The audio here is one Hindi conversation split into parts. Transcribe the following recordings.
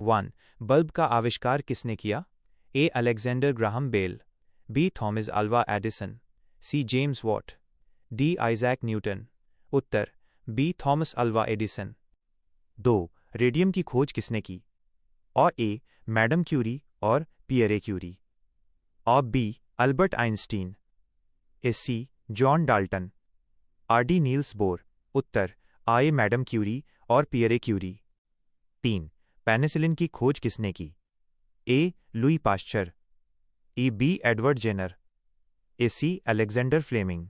1. बल्ब का आविष्कार किसने किया? A. Alexander Graham Bell, B. Thomas Alva Edison, C. James Watt, D. Isaac Newton. उत्तर B. Thomas Alva Edison. 2. Radium की खोज किसने की? और ए. मैडम क्यूरी और पियरे क्यूरी, और बी. अल्बर्ट आइंस्टीन, ए. C. John Dalton, R. D. Niels Bohr. उत्तर आ. ए. मैडम क्यूरी और पियरे क्यूरी। 3. पेनिसिलिन की खोज किसने की? A. Louis Pasteur, E. B. Edward Jenner, ए. C. Alexander Fleming,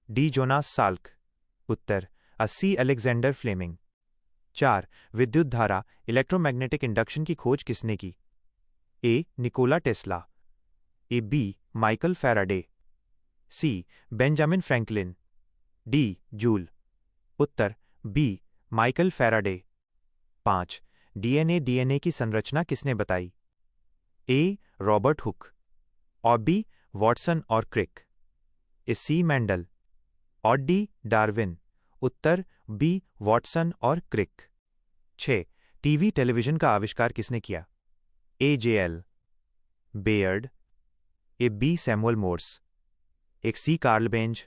D. Jonas Salk. उत्तर सी. Alexander Fleming. 4. विद्युत धारा इलेक्ट्रोमैग्नेटिक इंडक्शन की खोज किसने की? A. Nikola Tesla, A. B. Michael Faraday, C. Benjamin Franklin, D. Joule. उत्तर बी. Michael Faraday. 5. डीएनए की संरचना किसने बताई? ए. रॉबर्ट हुक, और बी. वॉटसन और क्रिक, ए. सी. मेंडल, और डी. डार्विन। उत्तर बी. वॉटसन और क्रिक। 6. टीवी टेलीविजन का आविष्कार किसने किया? A. J L. Baird, A. B. Samuel Morse, एक C. Karl Benz,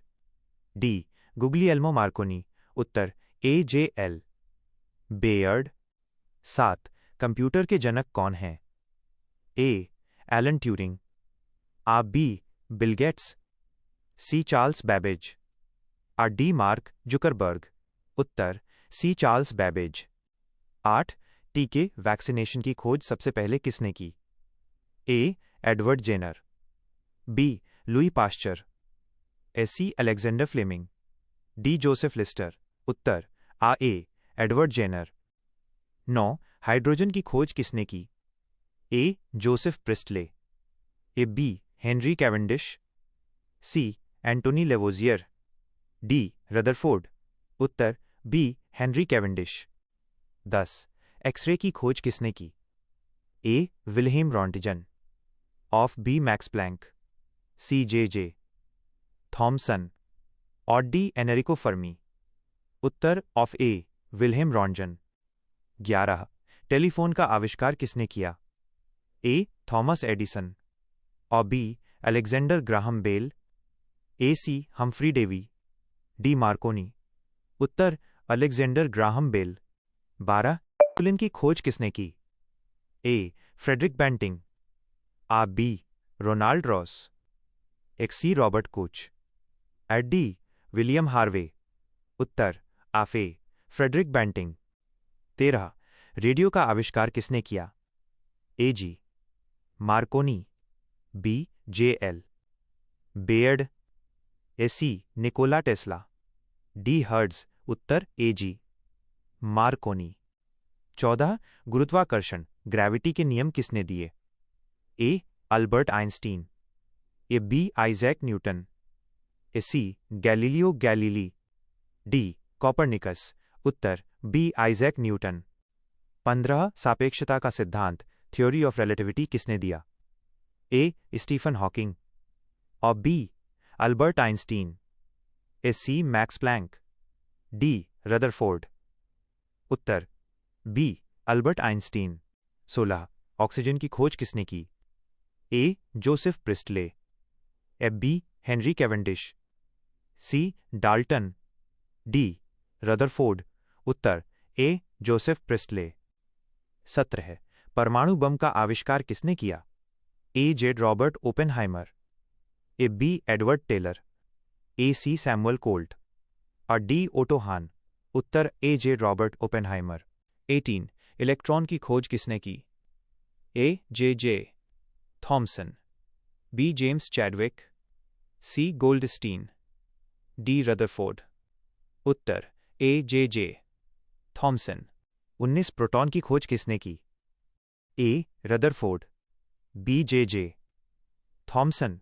D. Guglielmo Marconi. उत्तर ए. जे.एल. बेयर्ड। 7. कंप्यूटर के जनक कौन हैं? ए. एलन ट्यूरिंग, आ. B. Bill Gates, C. Charles Babbage, आ. डी. Mark Zuckerberg. उत्तर सी. Charles Babbage. 8. टीके वैक्सीनेशन की खोज सबसे पहले किसने की? A. Edward Jenner, B. Louis Pasteur, A. C. Alexander Fleming, D. Joseph Lister. उत्तर आ. ए. Edward Jenner. 9. हाइड्रोजन की खोज किसने की? A. Joseph Priestley, A. B. Henry Cavendish, C. Antoine Lavoisier, D. Rutherford. उत्तर बी. Henry Cavendish. 10. एक्सरे की खोज किसने की? ए. विल्हेम रॉन्टजन, ऑफ B. Max Planck, C. J. Thomson, और डी. Enrico Fermi. उत्तर ऑफ ए. Wilhelm Roentgen. 11. टेलीफोन का आविष्कार किसने किया? ए. थॉमस एडिसन, और बी. अलेक्जेंडर ग्राहम बेल, ए. C. Humphry Davy, D. Marconi. उत्तर अलेक्जेंडर ग्राहम बेल। 12. पेनिसिलिन की खोज किसने की? ए. फ्रेडरिक बेंटिंग, आ. बी. रोनाल्ड रॉस, एक सी. रॉबर्ट कोच, एड. डी. William Harvey. उत्तर आफ. ए. Frederick Banting. 13. रेडियो का आविष्कार किसने किया? A. G. Marconi, B. J L. Baird, A. C. Nikola Tesla, D. Hertz. उत्तर ए. जी. मार्कोनी। 14. गुरुत्वाकर्षण ग्रेविटी के नियम किसने दिए? A. Albert Einstein, A. B. Isaac Newton, A. C. Galileo Galilei, D. Copernicus. उत्तर बी. Isaac Newton. 15. सापेक्षता का सिद्धांत थ्योरी ऑफ रिलेटिविटी किसने दिया? ए. स्टीफन हॉकिंग, और बी. अल्बर्ट आइंस्टीन, ए. C. Max Planck, D. Rutherford. उत्तर बी. Albert Einstein. 16. ऑक्सीजन की खोज किसने की? A. Joseph Priestley, A. B. Henry Cavendish, C. Dalton, D. Rutherford. उत्तर ए. Joseph Priestley. 17. परमाणु बम का आविष्कार किसने किया? A. J. Robert Oppenheimer, A. B. Edward Teller, A. C. Samuel Colt, और D. Otto Hahn. Uttar A. J. Robert Oppenheimer. 18. Electron की खोज किसने की? A. J. Thomson, B. James Chadwick, C. Goldstein, D. Rutherford. उत्तर ए. जे. थॉमसन। 19. प्रोटॉन की खोज किसने की? A. Rutherford, B. J. Thomson,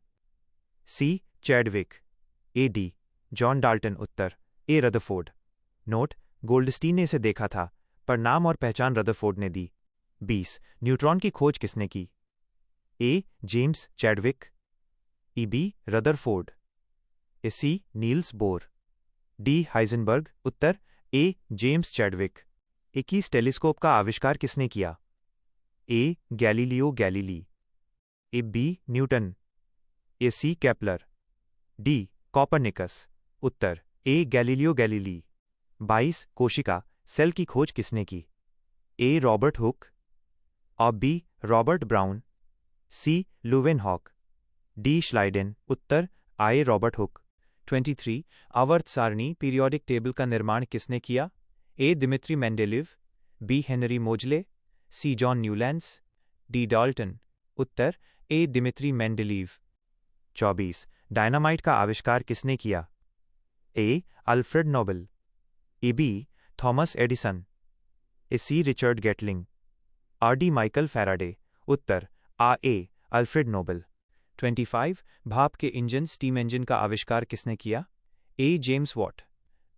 C. Chadwick, A. D. John Dalton. उत्तर ए. रदरफोर्ड। नोट: गोल्डस्टीन ने इसे देखा था, पर नाम और पहचान रदरफोर्ड ने दी। 20. न्यूट्रॉन की खोज किसने की? A. James Chadwick, E. B. Rutherford, A. C. Niels Bohr, D. Heisenberg. उत्तर ए. James Chadwick. 21. टेलीस्कोप का आविष्कार किसने किया? A Galileo Galilei, A B Newton, A C Kepler, D Copernicus. उत्तर ए गैलीलियो गैलीली। 22 कोशिका सेल की खोज किसने की? ए रॉबर्ट हुक, और B Robert Brown, C Leeuwenhoek, D Schleiden. उत्तर आए रॉबर्ट हुक। 23 आवर्त सारणी पीरियोडिक टेबल का निर्माण किसने किया? A Dmitri Mendeleev, B Henry Moseley, C John Newlands, D Dalton. उत्तर ए दिमित्री मेंडेलीव। 24 डायनामाइट का आविष्कार किसने किया? A Alfred Nobel, A B Thomas Edison, A C Richard Gatling, R D Michael Faraday. उत्तर आ ए अल्फ्रेड नोबेल। 25 भाप के इंजन स्टीम इंजन का आविष्कार किसने किया? A James Watt,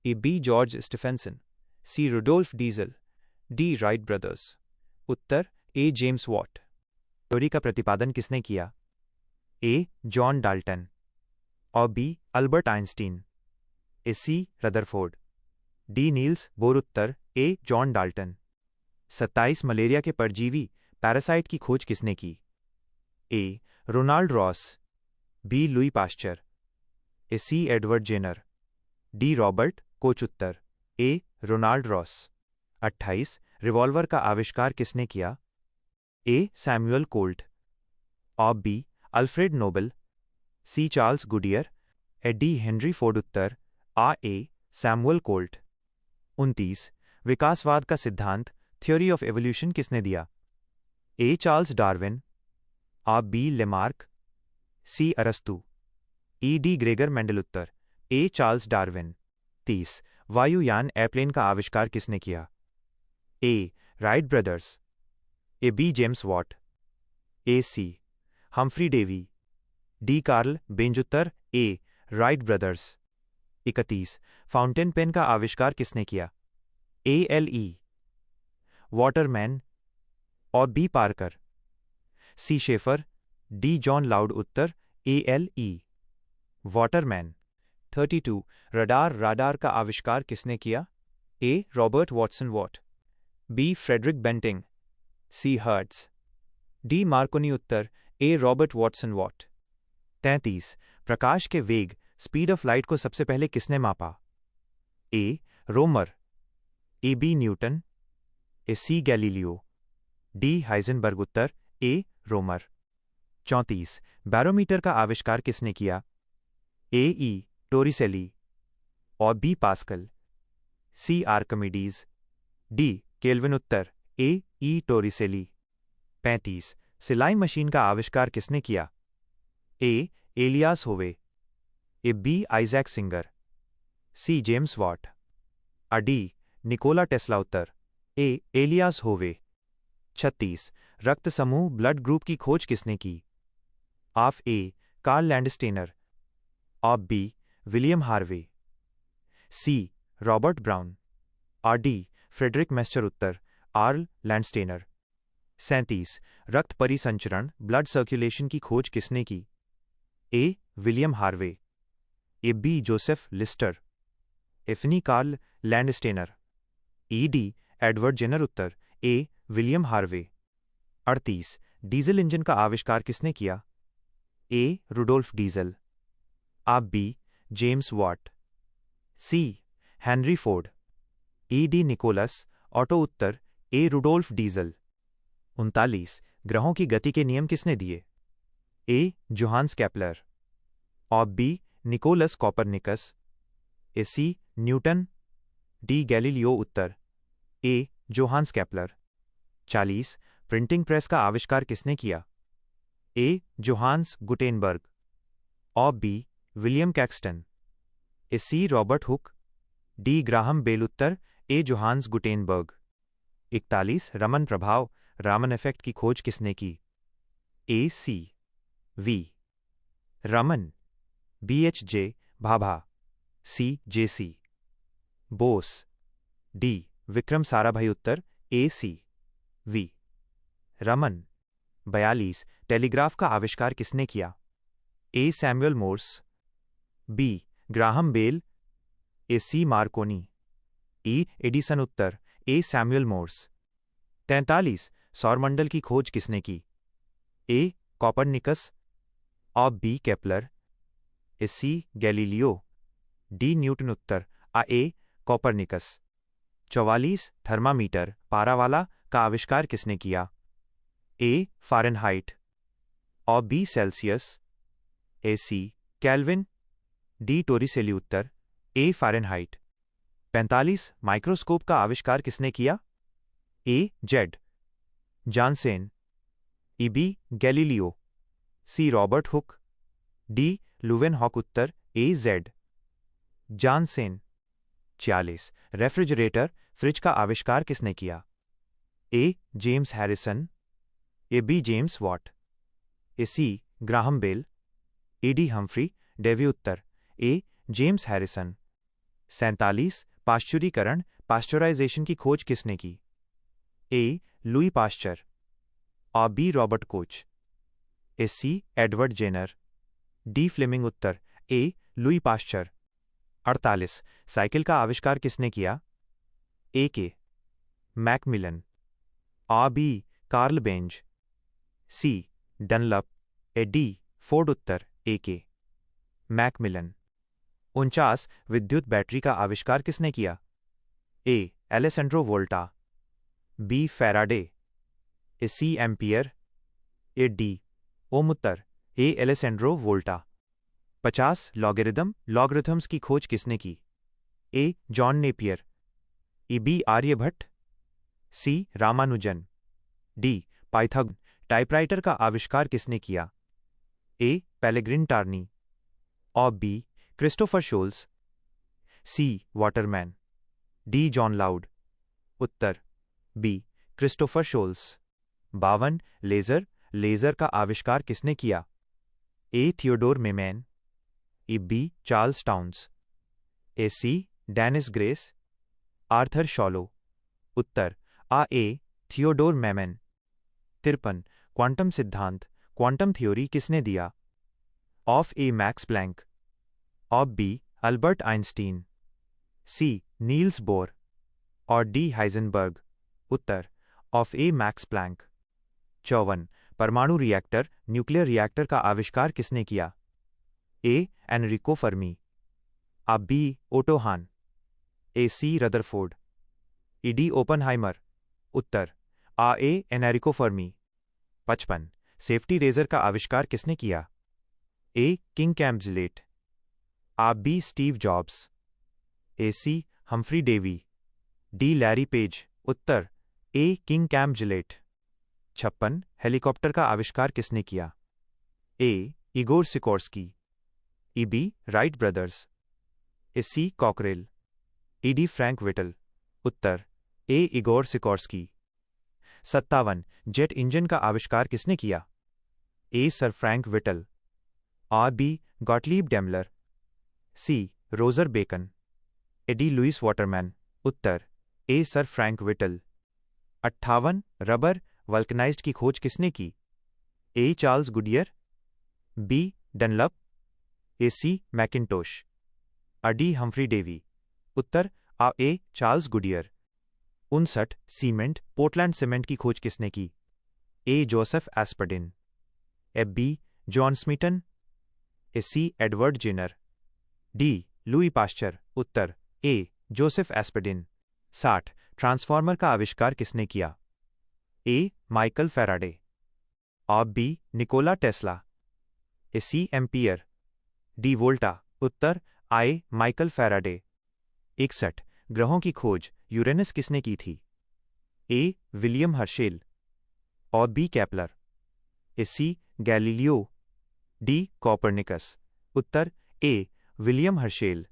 A B George Stephenson, C Rudolf Diesel, D Wright brothers. उत्तर ए जेम्स वॉट। थ्योरी का प्रतिपादन किसने किया? ए जॉन डाल्टन, और बी अल्बर्ट आइंस्टीन, ए C Rutherford, D Niels Bohr. उत्तर ए जॉन डाल्टन। 27 मलेरिया के परजीवी पैरासाइट की खोज किसने की? A Ronald Ross, B Louis Pasteur, A C Edward Jenner, D Robert Koch. उत्तर ए रोनाल्ड रॉस। 28 रिवॉल्वर का आविष्कार किसने किया? ए सैमुअल कोल्ट, और B Alfred Nobel, C Charles Goodyear, A D Henry Ford. उत्तर आ ए सैमुअल कोल्ट। 29 विकासवाद का सिद्धांत थ्योरी ऑफ एवोल्यूशन किसने दिया? ए चार्ल्स डार्विन, आ बी लेमार्क, सी अरस्तु, ई डी ग्रेगर मेंडल। उत्तर ए चार्ल्स डार्विन। 30 वायुयान एयरप्लेन का आविष्कार किसने किया? A Wright brothers, A B James Watt, A C Humphry Davy, D Karl Benz. Uttar A Wright brothers. 31 fountain pen का आविष्कार किसने किया? ए एल ई वाटरमैन, और B Parker, C Sheaffer, D John Loud. उत्तर A L E Waterman. 32 radar का आविष्कार किसने किया? A Robert Watson Watt, B Frederick Banting, C Hertz, D Marconi. उत्तर ए रॉबर्ट वॉटसन वॉट। 33 प्रकाश के वेग स्पीड ऑफ लाइट को सबसे पहले किसने मापा? ए रोमर, ए बी न्यूटन, ए सी गैलीलियो, डी हाइजेनबर्ग। उत्तर ए रोमर। 34 बैरोमीटर का आविष्कार किसने किया? ए ई टोरिसेली, और B Pascal, C Archimedes, D Kelvin. उत्तर ए ई टोरिसेली। 35 सिलाई मशीन का आविष्कार किसने किया? ए एलियास होवे, ए B Isaac Singer, C James Watt, आ डी निकोला टेस्ला। उत्तर ए एलियास होवे। 36 रक्त समूह ब्लड ग्रुप की खोज किसने की? ऑफ ए कार्ल लैंडस्टेनर, ऑफ B William Harvey, C Robert Brown, और डी फ्रेडरिक मेस्चर। उत्तर आर्ल लैंडस्टेनर। 37 रक्त परिसंचरण ब्लड सर्कुलेशन की खोज किसने की? ए विलियम हार्वे, ए बी जोसेफ लिस्टर, एफनी कार्ल लैंडस्टेनर, ई डी एडवर्ड जेनर। उत्तर A William Harvey. 38 diesel engine का आविष्कार किसने किया? ए रुडोल्फ डीजल, आप B James Watt, C Henry Ford, ई D Nikolaus auto. Uttar A Rudolf Diesel. 39 ग्रहों की गति के नियम किसने दिए? ए जोहान्स केपलर, और बी निकोलस कॉपरनिकस, ए सी न्यूटन, डी गैलीलियो। उत्तर A Johannes Kepler. 40 printing press का आविष्कार किसने किया? ए जोहान्स गुटेनबर्ग, और बी विलियम कैक्सटन, ए C Robert Hooke, D Graham Bell. उत्तर ए जोहान्स गुटेनबर्ग। 41 रमन प्रभाव रामन इफेक्ट की खोज किसने की? A C V Raman, B H J Bhabha, C J C Bose, D Vikram Sarabhai. उत्तर A C V Raman. 42 telegraph का आविष्कार किसने किया? A Samuel Morse, B Graham Bell, A C Marconi, ई एडिसन। उत्तर ए सैमुअल मोर्स। 43 सौरमंडल की खोज किसने की? ए कॉपरनिकस, और B Kepler, C Galileo, D Newton. उत्तर ए कॉपरनिकस। 44 थर्मामीटर पारा वाला का आविष्कार किसने किया? ए फ़ारेनहाइट, और B Celsius, C Kelvin, D Torricelli. उत्तर ए फ़ारेनहाइट। 45 माइक्रोस्कोप का आविष्कार किसने किया? A Z Janssen, B Galileo, C Robert Hooke, D Leeuwenhoek. उत्तर A Z Janssen. 46 refrigerator fridge का आविष्कार किसने किया? ए जेम्स हैरिसन, ए बी जेम्स वॉट, ए सी ग्राहम बेल, ए डी हम्फ्री डेवी। उत्तर ए जेम्स हैरिसन। 47 पाश्चुरीकरण पाश्चराइजेशन की खोज किसने की? ए लुई पाश्चर, और बी रॉबर्ट कोच, ए C Edward Jenner, D Fleming. उत्तर ए लुई पाश्चर। 48 साइकिल का आविष्कार किसने किया? ए के मैकमिलन, और B Karl Benz, C Dunlop, ए डी फोर्ड। उत्तर ए के मैकमिलन। 49 विद्युत बैटरी का आविष्कार किसने किया? A Alessandro Volta, B Faraday, ए सी एम्पियर, ए डी ओम। उत्तर ए एलेसेंड्रो वोल्टा। 50 लॉगरिथम्स की खोज किसने की? ए जॉन नेपियर, ए B Aryabhata, C Ramanujan, D Pythagoras. Typewriter का आविष्कार किसने किया? ए पेलेग्रिन टार्नी, और B Christopher Sholes, C Waterman, D John Loud. उत्तर बी क्रिस्टोफर शोल्स। 52 लेजर का आविष्कार किसने किया? ए थियोडोर मेमैन, ए बी चार्ल्स टाउन्स, ए C Dennis Grace, Arthur Schawlow. उत्तर ए थियोडोर मेमैन। 53 क्वांटम सिद्धांत क्वांटम थ्योरी किसने दिया? ऑफ ए मैक्स प्लैंक, और B Albert Einstein, C Niels Bohr, और डी हाइजेनबर्ग। उत्तर ऑफ ए मैक्स प्लैंक। 54 परमाणु रिएक्टर न्यूक्लियर रिएक्टर का आविष्कार किसने किया? ए एनरिको फर्मी, आ बी ओटो हान, ए सी रदरफोर्ड, ई डी ओपनहाइमर। उत्तर A Enrico Fermi. 55 safety razor का आविष्कार किसने किया? ए किंग कैम्पजिलेट, आ बी स्टीव जॉब्स, ए C Humphry Davy, D Larry Page. उत्तर ए किंग कैम्पजिलेट। 56 हेलीकॉप्टर का आविष्कार किसने किया? ए इगोर सिकोर्स्की, ई बी राइट ब्रदर्स, ए सी कॉकरेल, ई डी फ्रैंक विटल। उत्तर A Igor Sikorsky. 57 jet engine का आविष्कार किसने किया? ए सर फ्रैंक विटल, और B Gottlieb Daimler, C Roger Bacon, ए डी लुइस वाटरमैन। उत्तर A sir Frank Whittle. 58 rubber vulcanised की खोज किसने की? A Charles Goodyear, B Dunlop, ए C Macintosh, D Humphry Davy. उत्तर A Charles Goodyear. 59 cement Portland cement की खोज किसने की? ए जोसेफ एस्पर्डिन, ए बी जॉन स्मिटन, ए C Edward Jenner, D Louis Pasteur. उत्तर ए जोसेफ एस्पर्डिन। 60 ट्रांसफार्मर का आविष्कार किसने किया? ए माइकल फैराडे, और बी निकोला टेस्ला, ए सी एम्पियर, डी वोल्टा। उत्तर ए माइकल फैराडे। 61 ग्रहों की खोज यूरेनस किसने की थी? ए विलियम हर्शेल, और बी केपलर, ए सी गैलीलियो, डी कॉपरनिकस। उत्तर ए विलियम हर्शेल।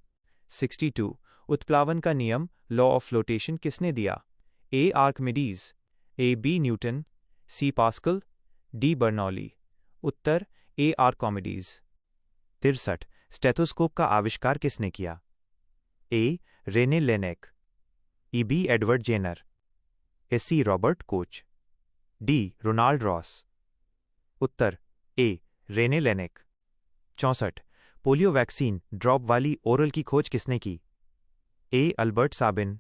62 उत्प्लावन का नियम लॉ ऑफ फ्लोटेशन किसने दिया? ए आर्किमिडीज, ए B Newton, C Pascal, D Bernoulli. उत्तर ए आर्किमिडीज। 63 स्टेथोस्कोप का आविष्कार किसने किया? ए रेने लेनेक, ई बी एडवर्ड जेनर, ए C Robert Koch, D Ronald Ross. उत्तर A Rene Laennec. 64 polio vaccine drop वाली ओरल की खोज किसने की? ए अल्बर्ट साबिन,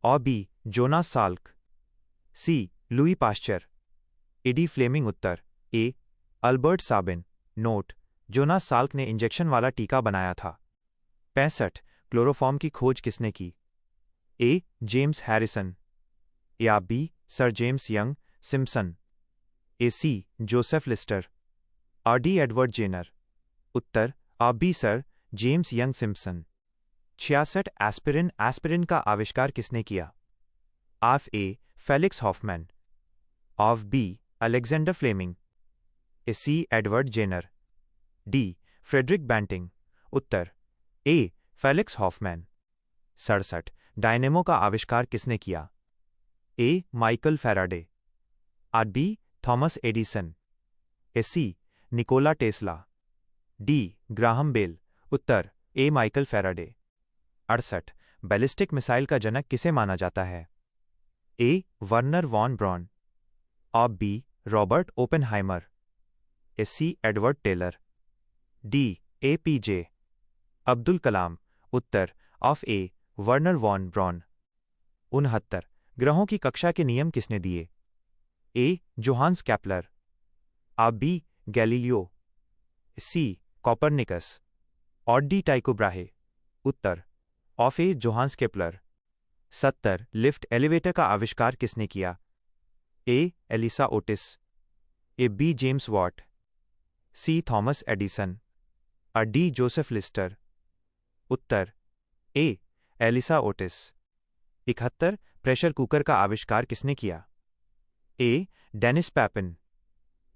और B Jonas Salk, C Louis Pasteur. D Fleming उत्तर। A Albert Sabin. Note: Jonas Salk ने इंजेक्शन वाला टीका बनाया था। 65 क्लोरोफॉर्म की खोज किसने की? ए जेम्स हैरिसन, या B sir James Young Simpson, ए सी जोसेफ लिस्टर, और डी एडवर्ड जेनर। उत्तर आ B sir James Young Simpson. 66 aspirin. Aspirin का आविष्कार किसने किया? ऑफ ए फेलिक्स हॉफमैन, ऑफ बी अलेक्जेंडर फ्लेमिंग, ए C Edward Jenner, D Frederick Banting. उत्तर ए फेलिक्स हॉफमैन। 67 डायनेमो का आविष्कार किसने किया? ए माइकल फैराडे, आर बी थॉमस एडिसन, ए C Nikola Tesla, D Graham Bell. उत्तर A Michael Faraday. 68 ballistic missile का जनक किसे माना जाता है? ए वर्नर वॉन ब्रॉन, ऑफ बी रॉबर्ट ओपेनहाइमर, ए C Edward Teller, D A P J Abdul Kalam. उत्तर ऑफ ए वर्नर वॉन ब्रॉन। 69 ग्रहों की कक्षा के नियम किसने दिए? ए जोहान्स कैप्लर, आ बी गैलीलियो, सी कॉपरनिकस, और डी टाइको ब्राहे। उत्तर ऑफ A Johannes Kepler. 70 lift elevator का आविष्कार किसने किया? ए एलिसा ओटिस, ए B James Watt, C Thomas Edison, और डी जोसेफ लिस्टर। उत्तर A Elisha Otis. 71 pressure cooker का आविष्कार किसने किया? A Denis Papin,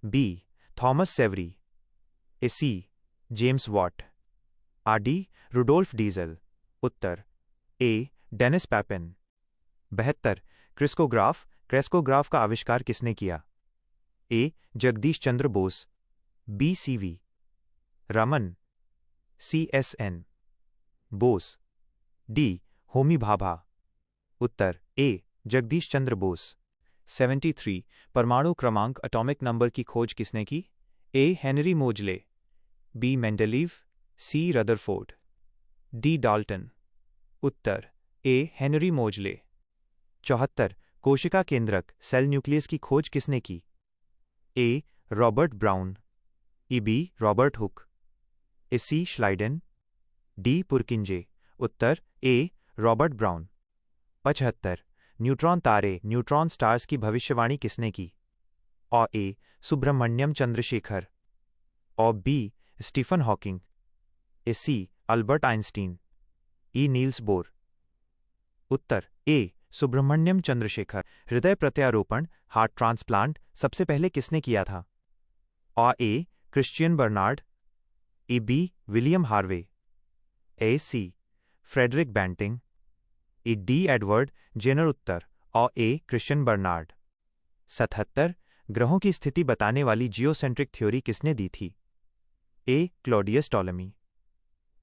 B Thomas Savery, ए सी जेम्स वॉट, आर डी रुडोल्फ डीजल। उत्तर ए डेनिस पैपिन। 72 क्रेस्कोग्राफ का आविष्कार किसने किया? A Jagadish Chandra Bose, B C V Raman, C S N Bose, D Homi Bhabha. उत्तर ए जगदीश चंद्र बोस। 73 परमाणु क्रमांक एटॉमिक नंबर की खोज किसने की? ए हेनरी मोजले, बी मेंडेलीव, सी रदरफोर्ड, डी डाल्टन। उत्तर ए हेनरी मोजले। 74 कोशिका केंद्रक सेल न्यूक्लियस की खोज किसने की? ए रॉबर्ट ब्राउन, ई बी रॉबर्ट हुक, ए सी श्लाइडन, डी पुरकिंजे। उत्तर ए रॉबर्ट ब्राउन। 75 न्यूट्रॉन तारे न्यूट्रॉन स्टार्स की भविष्यवाणी किसने की? और ए सुब्रमण्यम चंद्रशेखर, और बी स्टीफन हॉकिंग, ए सी अल्बर्ट आइंस्टीन, ई नील्स बोर। उत्तर ए सुब्रमण्यम चंद्रशेखर। हृदय प्रत्यारोपण हार्ट ट्रांसप्लांट सबसे पहले किसने किया था? और ए क्रिश्चियन बर्नार्ड, ए बी विलियम हार्वे, ए सी फ्रेडरिक बैंटिंग, ए डी एडवर्ड जेनर। उत्तर और ए क्रिश्चियन बर्नार्ड। 77 ग्रहों की स्थिति बताने वाली जियोसेंट्रिक थ्योरी किसने दी थी? ए क्लॉडियस टॉलेमी,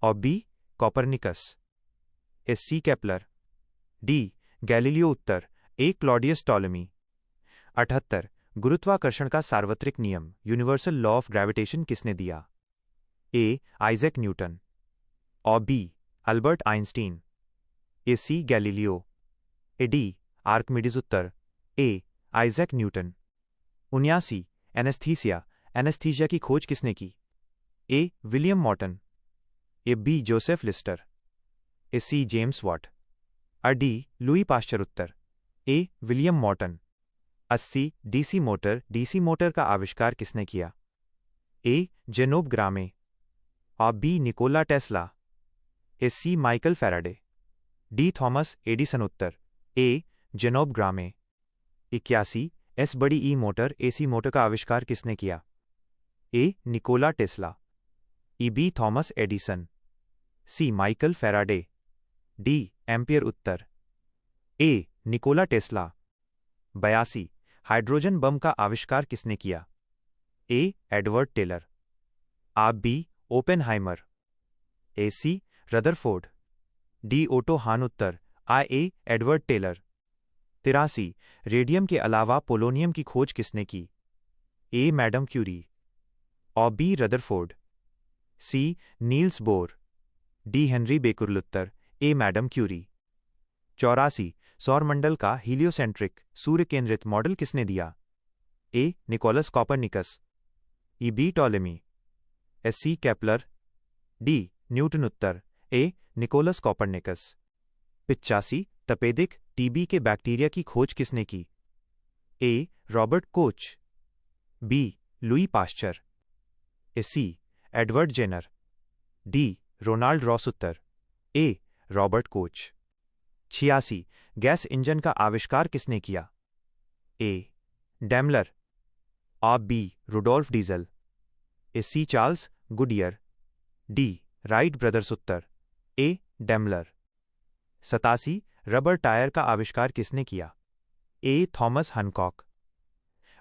और बी कॉपरनिकस, ए सी केपलर, डी गैलीलियो। उत्तर ए क्लॉडियस टॉलेमी। 78 गुरुत्वाकर्षण का सार्वत्रिक नियम यूनिवर्सल लॉ ऑफ ग्रेविटेशन किसने दिया? ए आइजैक न्यूटन, और बी अल्बर्ट आइंस्टीन, ए सी गैलीलियो, ए डी आर्किमिडीज। उत्तर ए आइजैक न्यूटन। 79 एनेस्थीसिया की खोज किसने की? ए विलियम मॉर्टन, ए बी जोसेफ लिस्टर, ए सी जेम्स वॉट, और डी लुई पाश्चर। उत्तर A William Morton. 80 DC motor का आविष्कार किसने किया? ए जेनोब ग्रामे, और बी निकोला टेस्ला, ए C Michael Faraday, D Thomas Edison. उत्तर ए जेनोब ग्रामे। 81 एस बड़ी ई मोटर एसी मोटर का आविष्कार किसने किया? ए निकोला टेस्ला, ई B Thomas Edison, C Michael Faraday, D Ampere. उत्तर A Nikola Tesla. 82 hydrogen bomb का आविष्कार किसने किया? ए एडवर्ड टेलर, आ बी ओपेनहाइमर, ए C Rutherford, D Otto Hahn. उत्तर आ ए एडवर्ड टेलर। 83 रेडियम के अलावा पोलोनियम की खोज किसने की? ए मैडम क्यूरी, और B Rutherford, C Niels Bohr, D Henri Becquerel. उत्तर ए मैडम क्यूरी। 84 सौरमंडल का हीलियोसेंट्रिक सूर्य केंद्रित मॉडल किसने दिया? ए. निकोलस कॉपरनिकस, ई. बी. टॉलेमी, एस. सी. Kepler, D. न्यूटन। उत्तर ए. Nicolaus Copernicus. 85 तपेदिक टीबी के बैक्टीरिया की खोज किसने की? A. Robert Koch, B. Louis Pasteur, C. Edward Jenner, D. Ronald Ross. उत्तर A. Robert Koch. 86 gas engine का आविष्कार किसने किया? ए. डैमलर, और B. Rudolf Diesel, C. Charles Goodyear, D. Wright brothers. उत्तर ए. डैमलर। 87 रबर टायर का आविष्कार किसने किया? A. Thomas Hancock,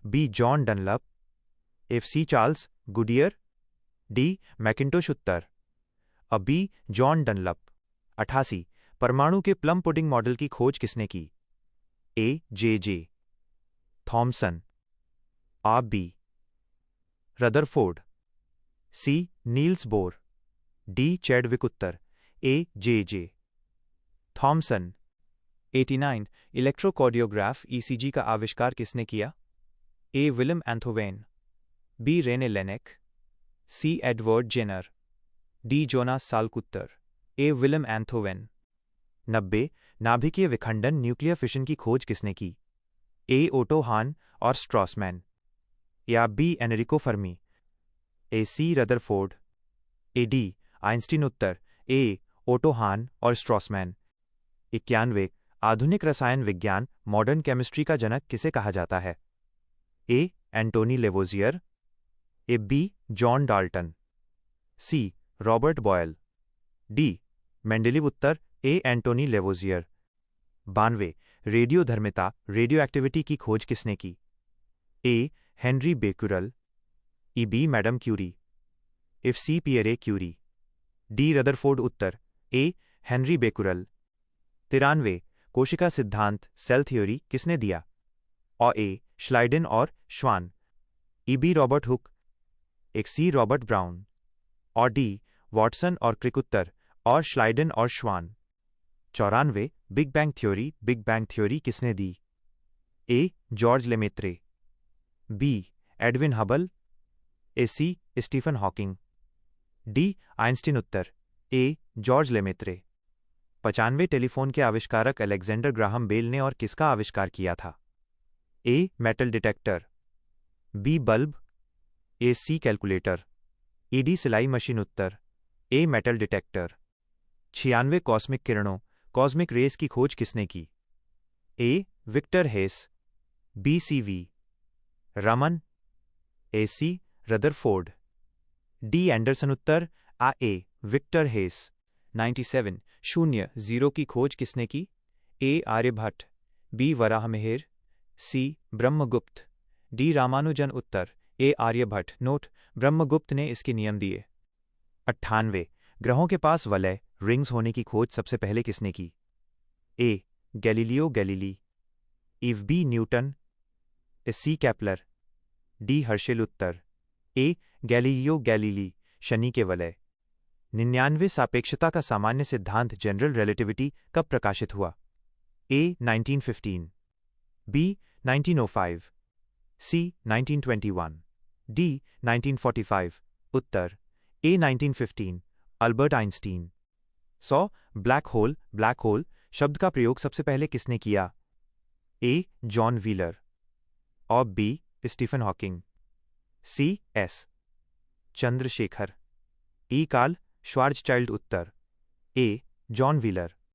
B. John Dunlop, एफ. C. Charles Goodyear, D. Macintosh. उत्तर बी. John Dunlop. 88 परमाणु के प्लम पुडिंग मॉडल की खोज किसने की? ए. जे. जे. थॉमसन, और B. Rutherford, C. Niels Bohr, D. Chadwick. उत्तर A. J. J. Thomson. 89 electrocardiograph ECG का आविष्कार किसने किया? A. William Einthoven, B. Rene Laennec, C. Edward Jenner, D. Jonas Salk. उत्तर ए. William Einthoven. 90 नाभिकीय विखंडन न्यूक्लियर फिशन की खोज किसने की? ए. ओटो हान और स्ट्रॉसमैन, या बी. एनरिको फर्मी, ए. सी. रदरफोर्ड, ए. डी. आइंस्टीन। उत्तर ए. ओटो हान और स्ट्रॉसमैन। 91 आधुनिक रसायन विज्ञान मॉडर्न केमिस्ट्री का जनक किसे कहा जाता है? ए. एंटोनी लेवोजियर, ए. B. John Dalton, C. Robert Boyle, D. Mendeleev. उत्तर ए. Antoine Lavoisier. 92 रेडियोधर्मिता रेडियो एक्टिविटी की खोज किसने की? ए. हेनरी बेक्यूरेल, ई. बी. मैडम क्यूरी, एफ. C. Pierre Curie, D. Rutherford. उत्तर ए. Henri Becquerel. 93 कोशिका सिद्धांत सेल थ्योरी किसने दिया? और ए. श्लाइडन और श्वान, ई. बी. रॉबर्ट हुक, एक सी. रॉबर्ट ब्राउन, और डी. वॉटसन और क्रिक। उत्तर और श्लाइडन और श्वान। 94 बिग बैंग थ्योरी किसने दी? A. George Lemaitre, B. Edwin Hubble, ए. C. Stephen Hawking, D. Einstein. उत्तर ए. George Lemaitre. 95 टेलीफोन के आविष्कारक अलेक्जेंडर ग्राहम बेल ने और किसका आविष्कार किया था? A. Metal detector, B. Bulb, ए. सी. कैलकुलेटर, ई. डी. सिलाई मशीन। उत्तर ए. Metal detector. 96 कॉस्मिक किरणों कॉस्मिक रेस की खोज किसने की? A. Victor Hess, B. C. V. Raman, ए. सी. Rutherford, D. एंडरसन। उत्तर ए. Victor Hess. 97 शून्य जीरो की खोज किसने की? A. Aryabhatta, B. Varahamihira, C. Brahmagupta, D. Ramanujan. उत्तर ए. आर्यभट्ट। नोट ब्रह्मगुप्त ने इसके नियम दिए। 98 ग्रहों के पास वलय रिंग्स होने की खोज सबसे पहले किसने की? ए. गैलीलियो गैलीली, इव. B. Newton, C. Kepler, D. Herschel. उत्तर ए. गैलीलियो गैलीली शनि के वलय। 99 सापेक्षता का सामान्य सिद्धांत जनरल रिलेटिविटी कब प्रकाशित हुआ? ए. 1915, बी. 1905, सी. 1921, डी. 1945। उत्तर A. 1915 Albert Einstein. 100 black hole शब्द का प्रयोग सबसे पहले किसने किया? ए. जॉन व्हीलर, और B. Stephen Hawking, C. S. Chandrasekhar, ई. Karl Schwarzschild. उत्तर ए. John wheeler.